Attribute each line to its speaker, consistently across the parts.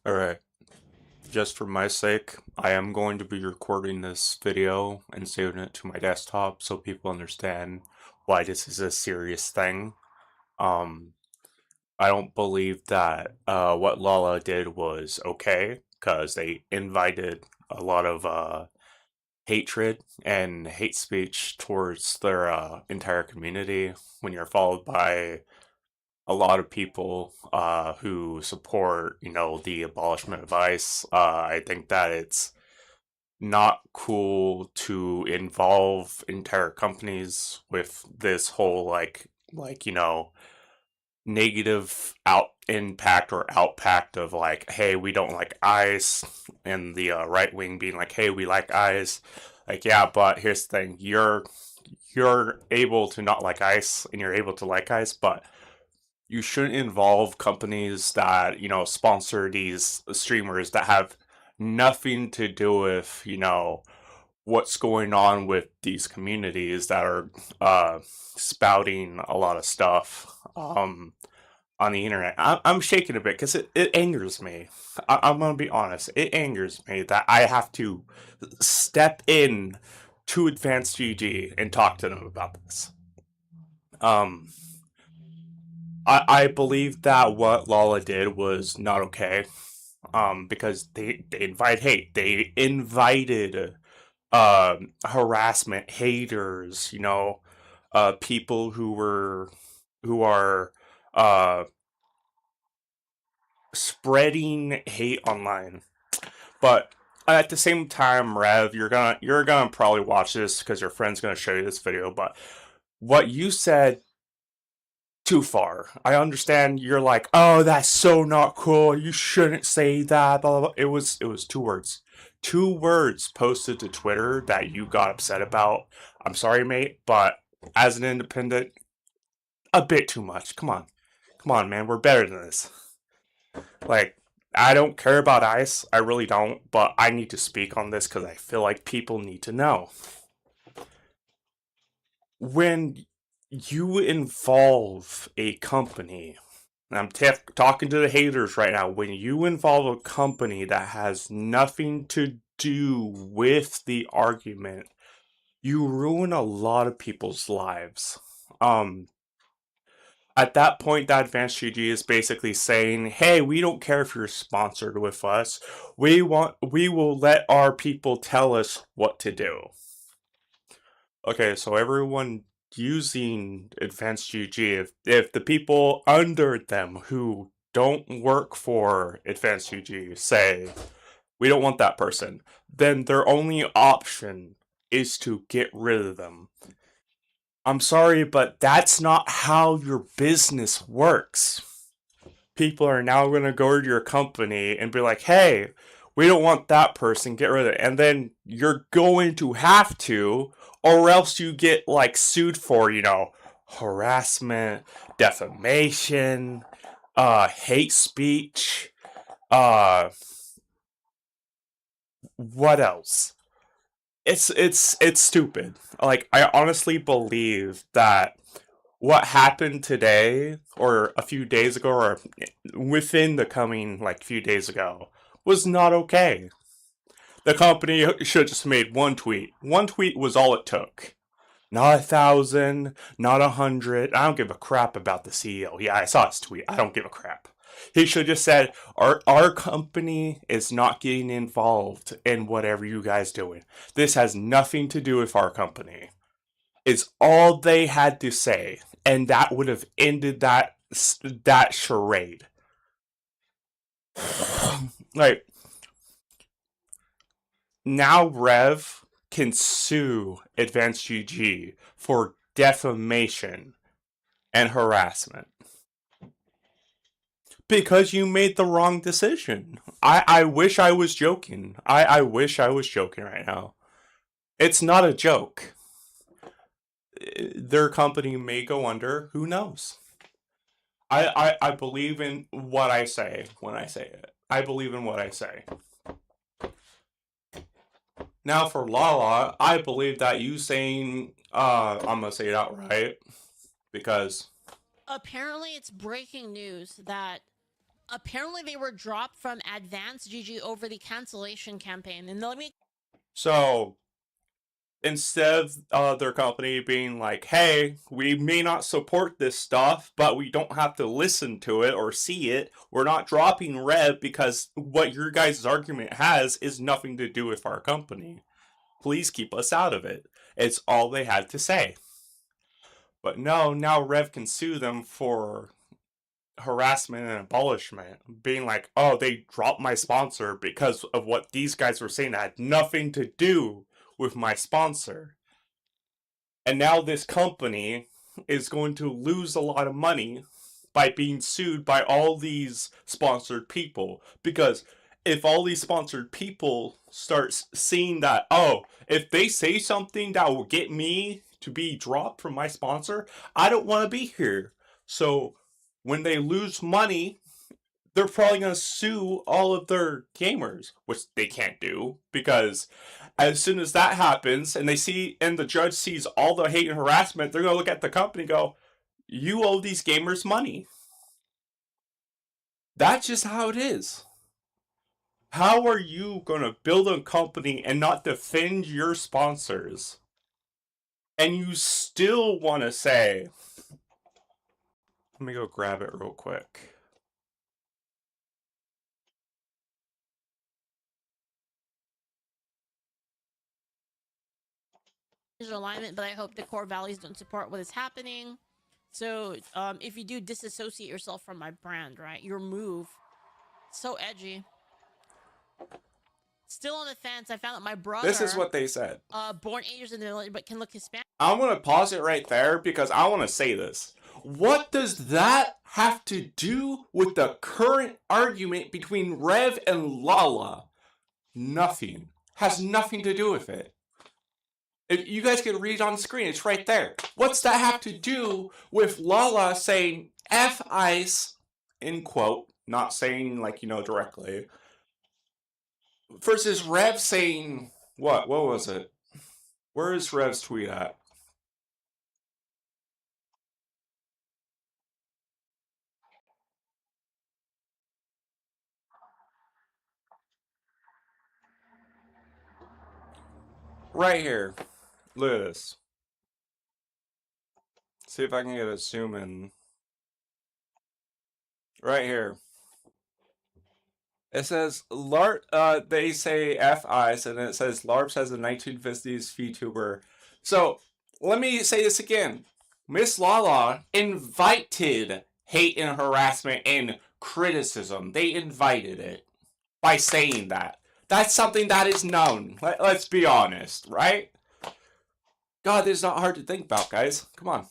Speaker 1: Alright, just for my sake, I am going to be recording this video and saving it to my desktop so people understand why this is a serious thing. Um, I don't believe that what Lala did was okay, because they invited a lot of hatred and hate speech towards their entire community when you're followed by a lot of people who support, the abolishment of ICE. I think that it's not cool to involve entire companies with this whole negative out impact or outpact of like, hey, we don't like ICE, and the right wing being like, hey, we like ICE. Like, yeah, but here's the thing: you're able to not like ICE, and you're able to like ICE, but you shouldn't involve companies that, sponsor these streamers that have nothing to do with, what's going on with these communities that are spouting a lot of stuff on the internet. I'm shaking a bit because it angers me. I'm going to be honest. It angers me that I have to step in to Advanced GG and talk to them about this. Um, I believe that what Lala did was not okay. Because they invite hate. They invited harassment, haters, people who are uh spreading hate online. But at the same time, Rev, you're gonna probably watch this because your friend's gonna show you this video, but what you said too far. I understand you're like, oh, that's so not cool. You shouldn't say that. Blah, blah, blah. It was two words. Two words posted to Twitter that you got upset about. I'm sorry, mate, but as an independent, a bit too much. Come on. Come on, man. We're better than this. Like, I don't care about ICE. I really don't, but I need to speak on this because I feel like people need to know. When you involve a company, and I'm talking to the haters right now, when you involve a company that has nothing to do with the argument, you ruin a lot of people's lives. Um, at that point, that Advanced GG is basically saying, "Hey, we don't care if you're sponsored with us. We will let our people tell us what to do." Okay, so everyone using Advanced GG, if the people under them who don't work for Advanced GG say, we don't want that person, then their only option is to get rid of them. I'm sorry, but that's not how your business works. People are now going to go to your company and be like, hey, we don't want that person, get rid of it. And then you're going to have to, or else you get like sued for, harassment, defamation, hate speech, uh, what else? It's stupid. Like, I honestly believe that what happened today or a few days ago or within the coming like few days ago was not okay. The company should have just made one tweet. One tweet was all it took. Not 1,000, not 100. I don't give a crap about the CEO. Yeah, I saw his tweet. I don't give a crap. He should have just said, our company is not getting involved in whatever you guys doing. This has nothing to do with our company. Is all they had to say, and that would have ended that charade. Like, now Rev can sue Advanced GG for defamation and harassment because you made the wrong decision. I wish I was joking. I wish I was joking right now. It's not a joke. Their company may go under. Who knows? I believe in what I say when I say it. I believe in what I say. Now for Lala, I believe that you saying I'm gonna say it outright because
Speaker 2: Apparently, it's breaking news that Apparently, they were dropped from Advanced GG over the cancellation campaign. And let me.
Speaker 1: So instead of their company being like, hey, we may not support this stuff, but we don't have to listen to it or see it, we're not dropping Rev because what your guys' argument has is nothing to do with our company. Please keep us out of it. It's all they had to say. But no, now Rev can sue them for harassment and abolishment, being like, oh, they dropped my sponsor because of what these guys were saying that had nothing to do with my sponsor. And now this company is going to lose a lot of money by being sued by all these sponsored people. Because if all these sponsored people start seeing that, oh, if they say something that will get me to be dropped from my sponsor, I don't want to be here. So when they lose money, they're probably going to sue all of their gamers, which they can't do because as soon as that happens and they see and the judge sees all the hate and harassment, they're going to look at the company and go, you owe these gamers money. That's just how it is. How are you going to build a company and not defend your sponsors? And you still want to say, let me go grab it real quick.
Speaker 2: Alignment, but I hope the core values don't support what is happening. So, if you do disassociate yourself from my brand, right? Your move, so edgy. Still on the fence. I found out my brother.
Speaker 1: This is what they said.
Speaker 2: Born 8 years in the village, but can look Hispanic.
Speaker 1: I'm going to pause it right there because I want to say this. What does that have to do with the current argument between Rev and Lala? Nothing. Has nothing to do with it. If you guys can read it on screen, it's right there. What's that have to do with Lala saying F ice, in quote, not saying like, directly, versus Rev saying, what was it? Where is Rev's tweet at? Right here. Look at this. See if I can get a zoom in. Right here. It says LARP. They say FIs, and it says LARPs has a 1950s VTuber. So let me say this again. Miss Lala invited hate and harassment and criticism. They invited it by saying that. That's something that is known. Let's be honest, right? God, this is not hard to think about, guys. Come on.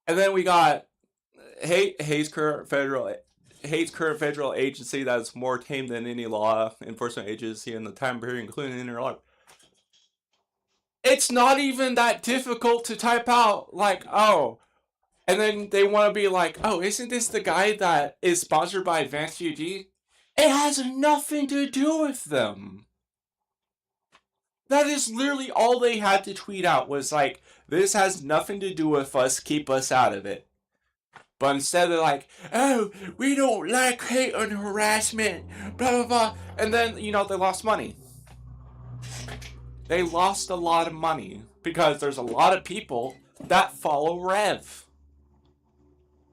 Speaker 1: And then we got Hays current federal agency that is more tame than any law enforcement agency in the time period, including interlock. It's not even that difficult to type out, like, oh, and then they want to be like, oh, isn't this the guy that is sponsored by Advanced GG? It has nothing to do with them. That is literally all they had to tweet out was like, this has nothing to do with us, keep us out of it. But instead they're like, oh, we don't like hate and harassment, blah, blah, blah. And then, they lost money. They lost a lot of money because there's a lot of people that follow Rev.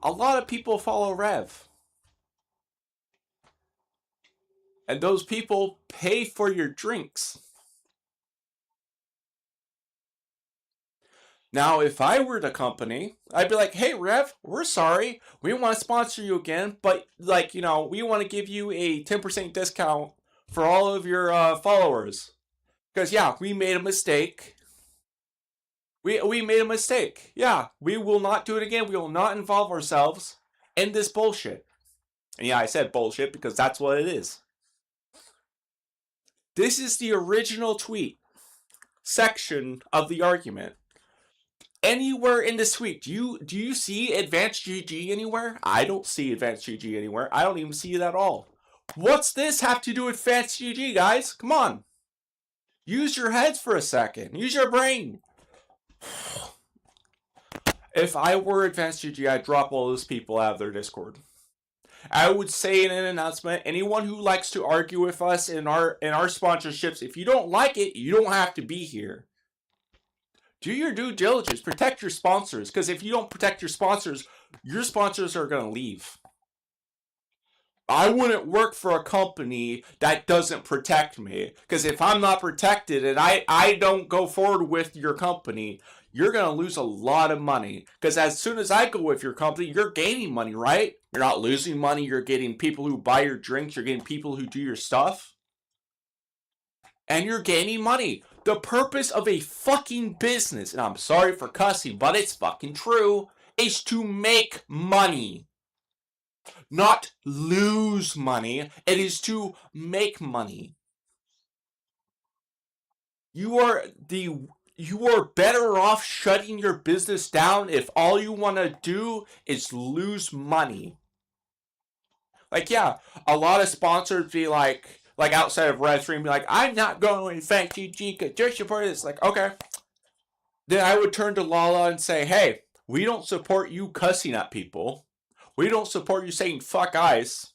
Speaker 1: A lot of people follow Rev. And those people pay for your drinks. Now, if I were the company, I'd be like, hey, Rev, we're sorry. We want to sponsor you again, but, we want to give you a 10% discount for all of your followers. Because, yeah, we made a mistake. We made a mistake. Yeah, we will not do it again. We will not involve ourselves in this bullshit. And yeah, I said bullshit because that's what it is. This is the original tweet section of the argument. Anywhere in this tweet, do you see Advanced GG anywhere? I don't see Advanced GG anywhere. I don't even see it at all. What's this have to do with Advanced GG, guys? Come on. Use your heads for a second. Use your brain. If I were Advanced GG, I'd drop all those people out of their Discord. I would say in an announcement, anyone who likes to argue with us in our sponsorships, if you don't like it, you don't have to be here. Do your due diligence. Protect your sponsors, because if you don't protect your sponsors are going to leave. I wouldn't work for a company that doesn't protect me, because if I'm not protected and I don't go forward with your company, you're going to lose a lot of money. Because as soon as I go with your company, you're gaining money, right? You're not losing money. You're getting people who buy your drinks. You're getting people who do your stuff. And you're gaining money. The purpose of a fucking business, and I'm sorry for cussing, but it's fucking true, is to make money. Not lose money. It is to make money. You are better off shutting your business down if all you want to do is lose money. Like, yeah, a lot of sponsors be like outside of Red Stream, be like, I'm not going to thank GG because you're supporting this. Like, okay. Then I would turn to Lala and say, hey, we don't support you cussing at people. We don't support you saying fuck ICE.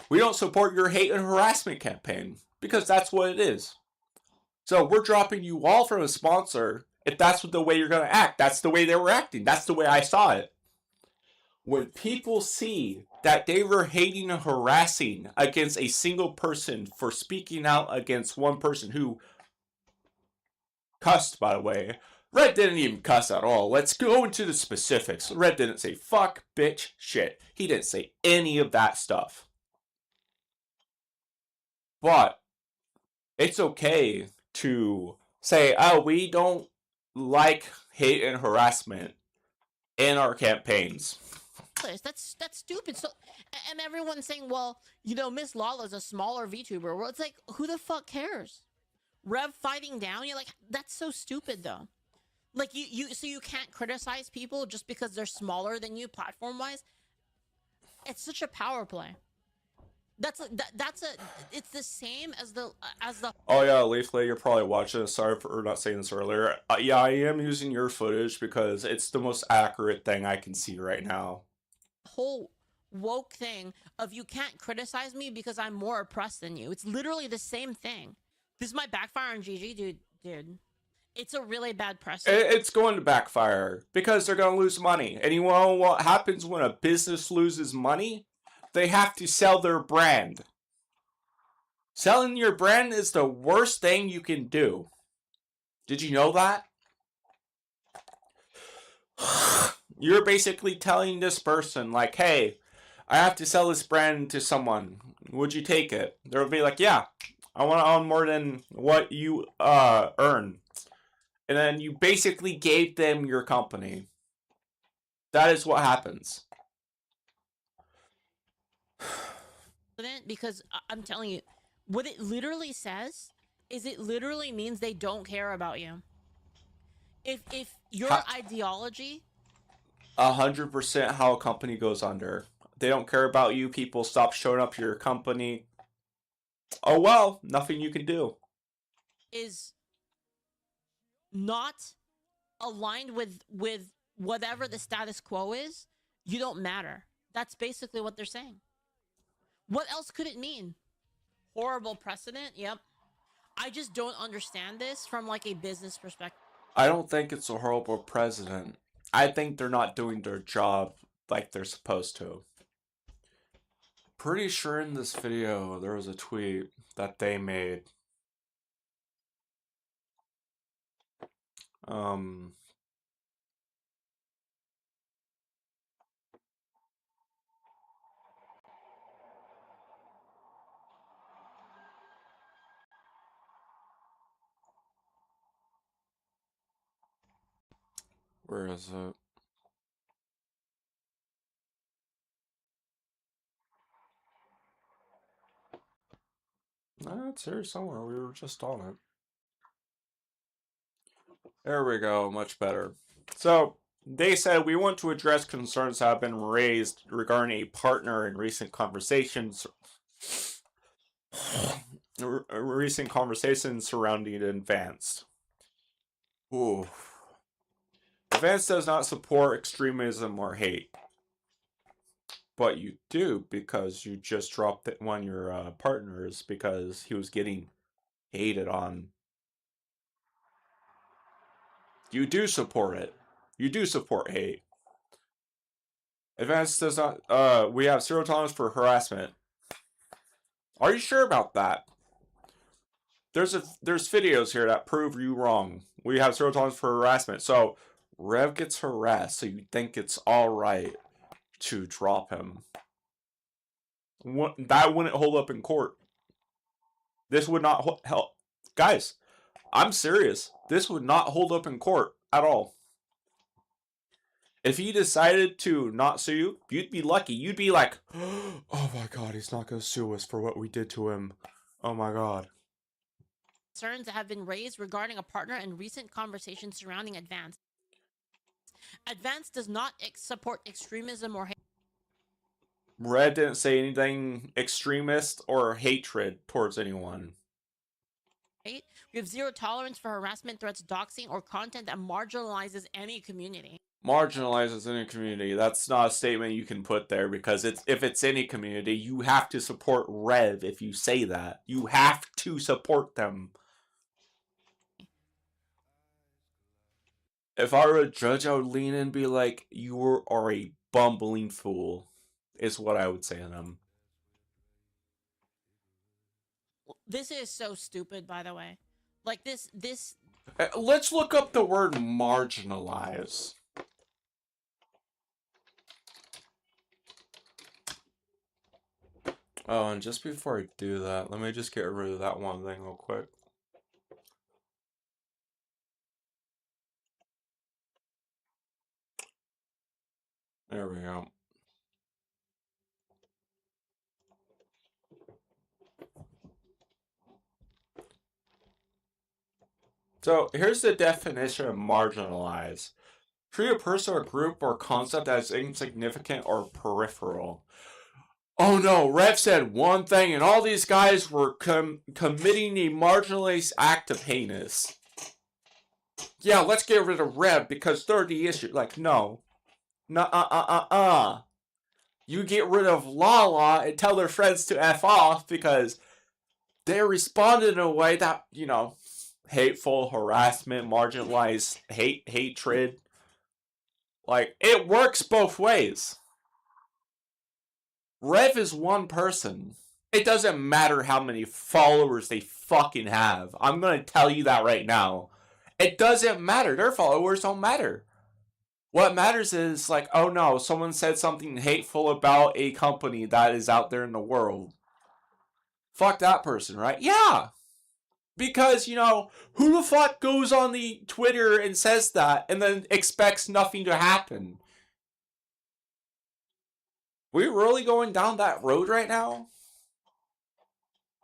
Speaker 1: We don't support your hate and harassment campaign, because that's what it is. So we're dropping you all from a sponsor if that's the way you're going to act. That's the way they were acting. That's the way I saw it. When people see that they were hating and harassing against a single person for speaking out against one person who cussed, by the way. Red didn't even cuss at all. Let's go into the specifics. Red didn't say fuck, bitch, shit. He didn't say any of that stuff. But it's okay to say, oh, we don't like hate and harassment in our campaigns.
Speaker 2: That's stupid. So, and everyone's saying, well, you know, Miss Lala's a smaller VTuber. Well, it's like, who the fuck cares? Rev fighting down? You're like, that's so stupid, though. Like, so you can't criticize people just because they're smaller than you platform-wise? It's such a power play. It's the same as the
Speaker 1: Oh yeah, Leafly, you're probably watching this. Sorry for not saying this earlier. Yeah, I am using your footage because it's the most accurate thing I can see right now.
Speaker 2: Whole woke thing of you can't criticize me because I'm more oppressed than you. It's literally the same thing. This might backfire on GG, dude. It's a really bad precedent.
Speaker 1: It's going to backfire because they're going to lose money. And you know what happens when a business loses money? They have to sell their brand. Selling your brand is the worst thing you can do. Did you know that? You're basically telling this person, like, hey, I have to sell this brand to someone. Would you take it? They'll be like, yeah, I want to own more than what you earn. And then you basically gave them your company. That is what happens.
Speaker 2: Because I'm telling you, what it literally says is it literally means they don't care about you. If your ideology...
Speaker 1: 100% how a company goes under. They don't care about you. People stop showing up to your company. Oh well, nothing you can do.
Speaker 2: Is not aligned with whatever the status quo is, you don't matter. That's basically what they're saying. What else could it mean? Horrible precedent? Yep. I just don't understand this from like a business perspective.
Speaker 1: I don't think it's a horrible precedent. I think they're not doing their job like they're supposed to. Pretty sure in this video there was a tweet that they made. Where is it? It's here somewhere. We were just on it. There we go. Much better. So, they said we want to address concerns that have been raised regarding a partner in recent conversations surrounding Advanced. Ooh. Advanced does not support extremism or hate. But you do because you just dropped one of your partners because he was getting hated on. You do support it. You do support hate. Advance does not. We have zero tolerance for harassment. Are you sure about that? There's videos here that prove you wrong. We have zero tolerance for harassment. So Rev gets harassed, so you think it's all right to drop him. That wouldn't hold up in court. This would not help. Guys, I'm serious. This would not hold up in court at all. If he decided to not sue you, you'd be lucky. You'd be like, oh my god, he's not going to sue us for what we did to him. Oh my god.
Speaker 2: Concerns that have been raised regarding a partner in recent conversations surrounding Advance. Advance does not support extremism or hate.
Speaker 1: Red didn't say anything extremist or hatred towards anyone.
Speaker 2: We have zero tolerance for harassment, threats, doxing, or content that marginalizes any community.
Speaker 1: Marginalizes any community. That's not a statement you can put there because if it's any community, you have to support Rev if you say that. You have to support them. If I were a judge, I would lean in and be like, you are a bumbling fool, is what I would say to them.
Speaker 2: This is so stupid, by the way. Like, this...
Speaker 1: Let's look up the word marginalize. Oh, and just before I do that, let me just get rid of that one thing real quick. There we go. So here's the definition of marginalize. Treat a person or group or concept as insignificant or peripheral. Oh no, Rev said one thing and all these guys were committing a marginalized act of heinous. Yeah, let's get rid of Rev because they're the issue. Like, no. You get rid of Lala and tell their friends to F off because they responded in a way that, you know, hateful, harassment, marginalized, hatred. Like, it works both ways. Rev is one person. It doesn't matter how many followers they fucking have. I'm gonna tell you that right now. It doesn't matter. Their followers don't matter. What matters is, like, oh no, someone said something hateful about a company that is out there in the world. Fuck that person, right? Yeah. Because, you know, who the fuck goes on the Twitter and says that and then expects nothing to happen? We really going down that road right now?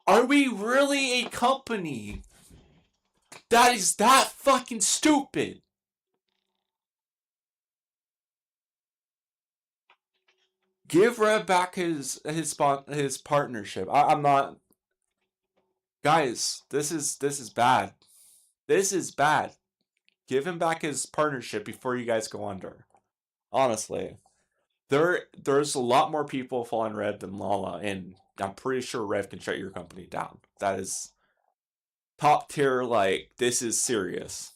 Speaker 1: Are we really a company that is that fucking stupid? Give Rev back his partnership. I'm not. Guys, this is bad. This is bad. Give him back his partnership before you guys go under. Honestly, there's a lot more people following Rev than Lala, and I'm pretty sure Rev can shut your company down. That is top tier. Like, this is serious.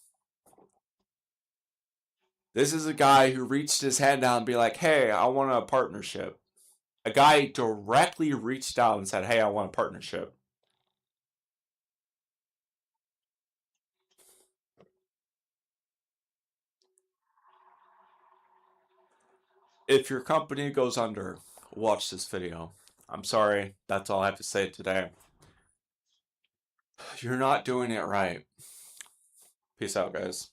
Speaker 1: This is a guy who reached his hand out and be like, hey, I want a partnership. A guy directly reached out and said, hey, I want a partnership. If your company goes under, watch this video. I'm sorry, that's all I have to say today. You're not doing it right. Peace out, guys.